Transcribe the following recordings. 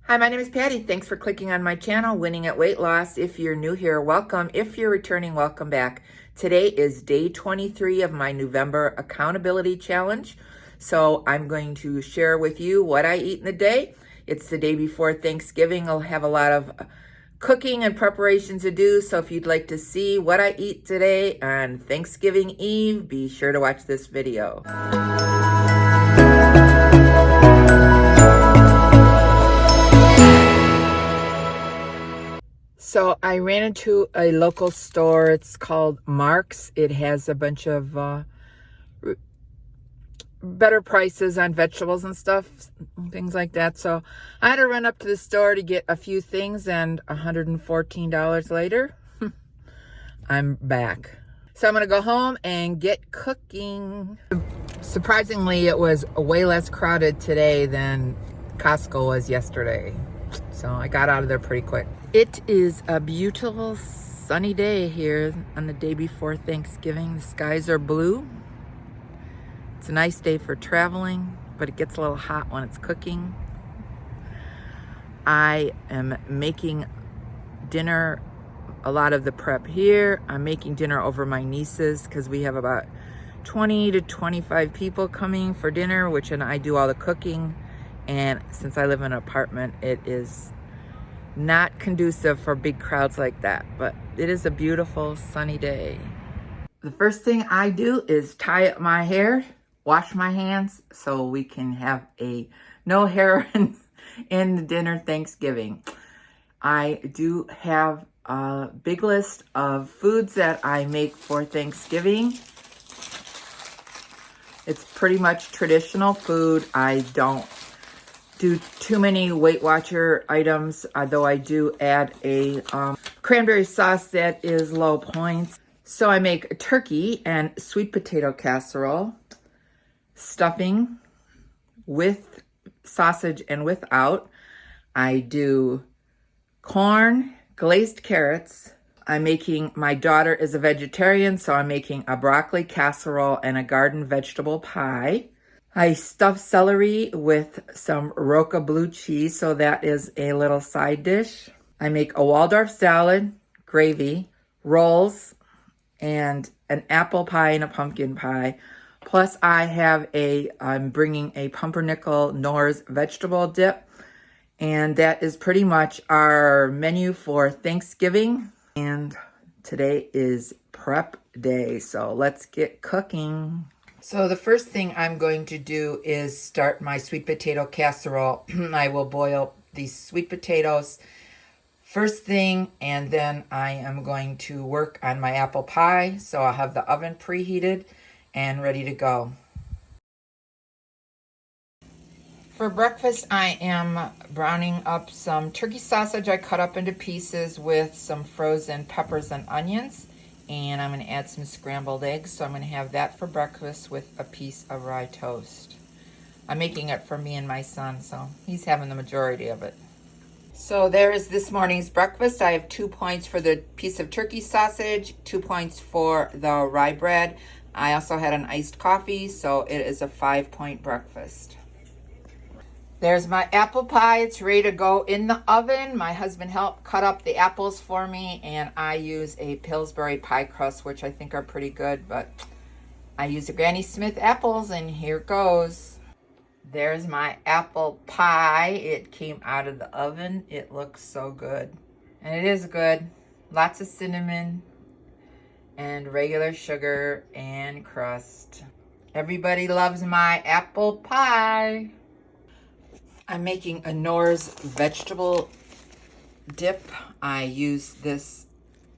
Hi, my name is Patty. Thanks for clicking on my channel, Winning at Weight Loss. If you're new here, welcome. If you're returning, welcome back. Today is day 23 of my NEWvember accountability challenge. So I'm going to share with you what I eat in the day. It's the day before Thanksgiving. I'll have a lot of cooking and preparations to do. So if you'd like to see what I eat today on Thanksgiving Eve, be sure to watch this video. So I ran into a local store. It's called Mark's. It has a bunch of better prices on vegetables and stuff, things like that. So I had to run up to the store to get a few things, and $114 later, I'm back. So I'm gonna go home and get cooking. Surprisingly, it was way less crowded today than Costco was yesterday. So I got out of there pretty quick. It is a beautiful sunny day here on the day before Thanksgiving. The skies are blue. It's a nice day for traveling, but it gets a little hot when it's cooking. I am making dinner, a lot of the prep here. I'm making dinner over my nieces because we have about 20 to 25 people coming for dinner, and I do all the cooking. And since I live in an apartment, it is not conducive for big crowds like that, but it is a beautiful sunny day. The first thing I do is tie up my hair, wash my hands, so we can have a no hair in the dinner Thanksgiving. I do have a big list of foods that I make for Thanksgiving. It's pretty much traditional food. I don't do too many Weight Watcher items, though I do add a cranberry sauce that is low points. So I make a turkey and sweet potato casserole, stuffing with sausage and without. I do corn, glazed carrots. My daughter is a vegetarian, so I'm making a broccoli casserole and a garden vegetable pie. I stuff celery with some Roca blue cheese, so that is a little side dish. I make a Waldorf salad, gravy, rolls, and an apple pie and a pumpkin pie. Plus I'm bringing a pumpernickel Knorr's vegetable dip. And that is pretty much our menu for Thanksgiving. And today is prep day, so let's get cooking. So the first thing I'm going to do is start my sweet potato casserole. I will boil these sweet potatoes first thing, and then I am going to work on my apple pie. So I'll have the oven preheated and ready to go. For breakfast, I am browning up some turkey sausage I cut up into pieces with some frozen peppers and onions. And I'm going to add some scrambled eggs. So I'm going to have that for breakfast with a piece of rye toast. I'm making it for me and my son, so he's having the majority of it. So there is this morning's breakfast. I have 2 points for the piece of turkey sausage, 2 points for the rye bread. I also had an iced coffee, so it is a 5-point breakfast. There's my apple pie. It's ready to go in the oven. My husband helped cut up the apples for me, and I use a Pillsbury pie crust, which I think are pretty good, but I use a Granny Smith apples, and here it goes. There's my apple pie. It came out of the oven. It looks so good. And it is good. Lots of cinnamon and regular sugar and crust. Everybody loves my apple pie. I'm making a Knorr's vegetable dip. I use this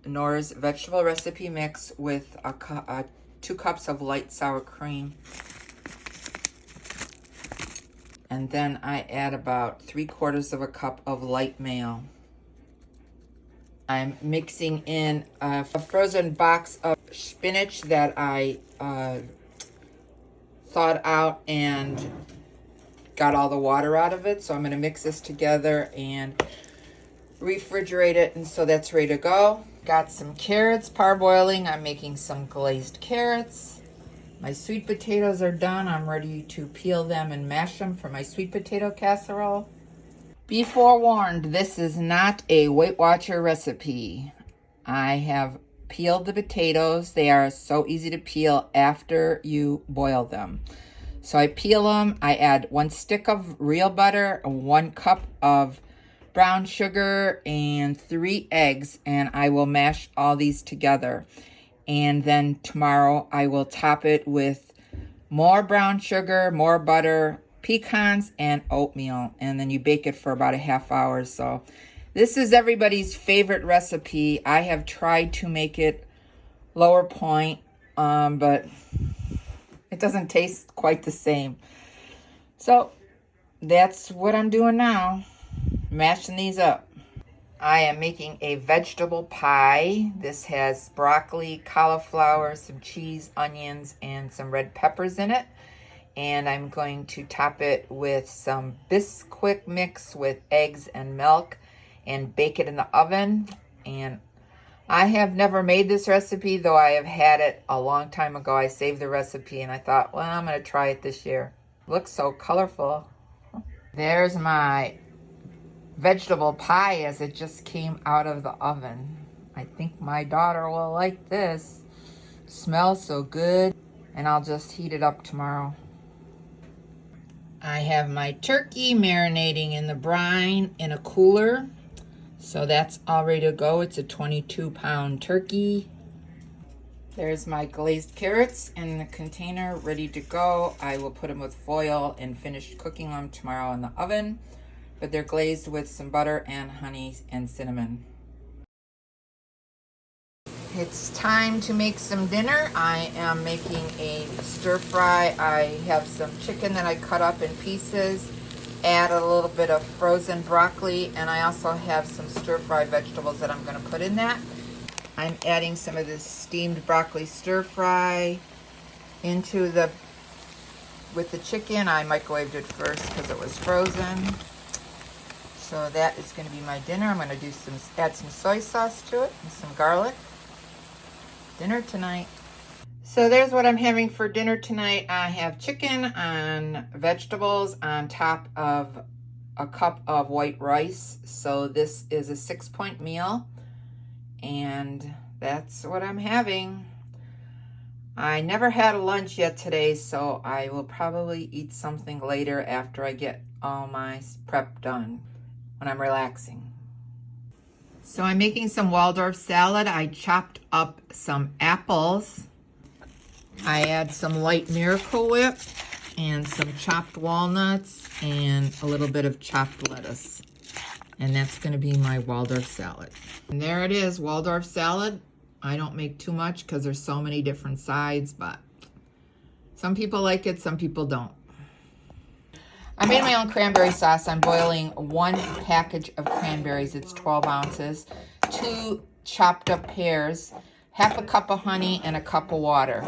Knorr's vegetable recipe mix with 2 cups of light sour cream. And then I add about 3/4 of a cup of light mayo. I'm mixing in a frozen box of spinach that I thawed out and got all the water out of it. So I'm going to mix this together and refrigerate it, and so that's ready to go. Got some carrots parboiling. I'm making some glazed carrots. My sweet potatoes are done. I'm ready to peel them and mash them for my sweet potato casserole. Be forewarned, this is not a Weight Watcher recipe. I have peeled the potatoes. They are so easy to peel after you boil them. So I peel them, I add 1 stick of real butter, 1 cup of brown sugar, and 3 eggs, and I will mash all these together. And then tomorrow I will top it with more brown sugar, more butter, pecans, and oatmeal. And then you bake it for about a half hour. So this is everybody's favorite recipe. I have tried to make it lower point, but it doesn't taste quite the same. So that's what I'm doing now, mashing these up. I am making a vegetable pie. This has broccoli, cauliflower, some cheese, onions, and some red peppers in it. And I'm going to top it with some Bisquick mix with eggs and milk and bake it in the oven. And I have never made this recipe, though I have had it a long time ago. I saved the recipe and I thought, well, I'm going to try it this year. Looks so colorful. There's my vegetable pie as it just came out of the oven. I think my daughter will like this. Smells so good. And I'll just heat it up tomorrow. I have my turkey marinating in the brine in a cooler. So that's all ready to go. It's a 22-pound turkey. There's my glazed carrots in the container ready to go. I will put them with foil and finish cooking them tomorrow in the oven. But they're glazed with some butter and honey and cinnamon. It's time to make some dinner. I am making a stir fry. I have some chicken that I cut up in pieces. Add a little bit of frozen broccoli, and I also have some stir-fry vegetables that I'm going to put in that. I'm adding some of this steamed broccoli stir-fry into with the chicken. I microwaved it first because it was frozen. So that is going to be my dinner. I'm going to add some soy sauce to it and some garlic. Dinner tonight. So there's what I'm having for dinner tonight. I have chicken and vegetables on top of a cup of white rice. So this is a 6-point meal. And that's what I'm having. I never had a lunch yet today, so I will probably eat something later after I get all my prep done when I'm relaxing. So I'm making some Waldorf salad. I chopped up some apples. I add some light Miracle Whip and some chopped walnuts and a little bit of chopped lettuce. And that's going to be my Waldorf salad. And there it is, Waldorf salad. I don't make too much because there's so many different sides, but some people like it, some people don't. I made my own cranberry sauce. I'm boiling 1 package of cranberries. It's 12 ounces, 2 chopped up pears, half a cup of honey, and a cup of water.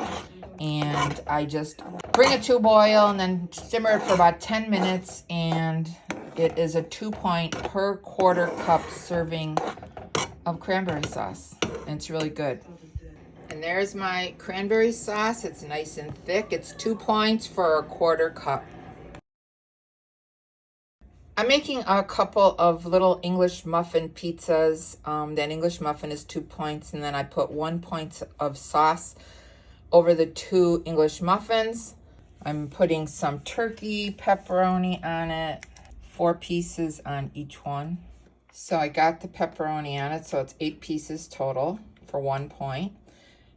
And I just bring it to a boil and then simmer it for about 10 minutes. And it is a 2-point per quarter cup serving of cranberry sauce. And it's really good. And there's my cranberry sauce. It's nice and thick. It's 2 points for a quarter cup. I'm making a couple of little English muffin pizzas. That English muffin is 2 points, and then I put 1 point of sauce over the 2 English muffins. I'm putting some turkey, pepperoni on it, 4 pieces on each one. So I got the pepperoni on it, so it's 8 pieces total for 1 point.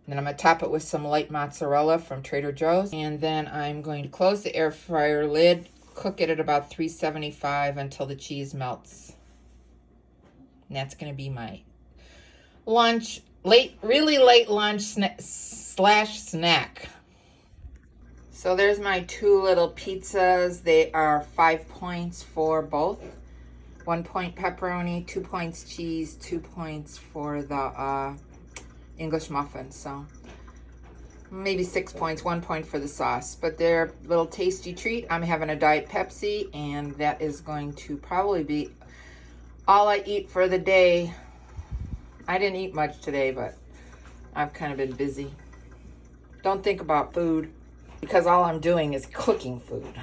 And then I'm going to top it with some light mozzarella from Trader Joe's. And then I'm going to close the air fryer lid, cook it at about 375 until the cheese melts. And that's going to be my lunch, really late lunch slash snack. So there's my 2 little pizzas. They are 5 points for both. 1 point pepperoni, 2 points cheese, 2 points for the English muffin. So maybe 6 points, 1 point for the sauce. But they're a little tasty treat. I'm having a Diet Pepsi, and that is going to probably be all I eat for the day. I didn't eat much today, but I've kind of been busy. Don't think about food, because all I'm doing is cooking food.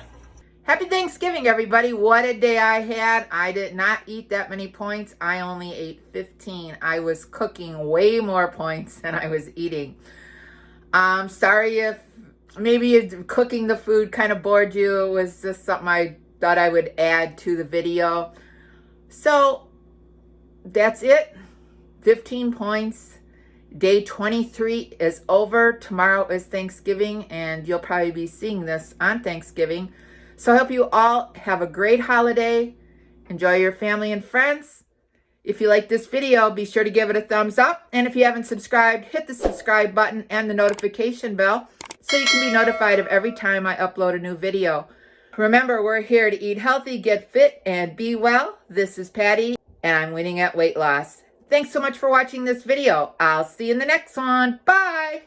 Happy Thanksgiving, everybody. What a day I had. I did not eat that many points. I only ate 15. I was cooking way more points than I was eating. Sorry if maybe cooking the food kind of bored you. It was just something I thought I would add to the video. So that's it. 15 points. Day 23 is over. Tomorrow is Thanksgiving, and you'll probably be seeing this on Thanksgiving. So I hope you all have a great holiday. Enjoy your family and friends. If you like this video, be sure to give it a thumbs up. And if you haven't subscribed, hit the subscribe button and the notification bell so you can be notified of every time I upload a new video. Remember, we're here to eat healthy, get fit, and be well. This is Patty, and I'm winning at weight loss. Thanks so much for watching this video. I'll see you in the next one. Bye.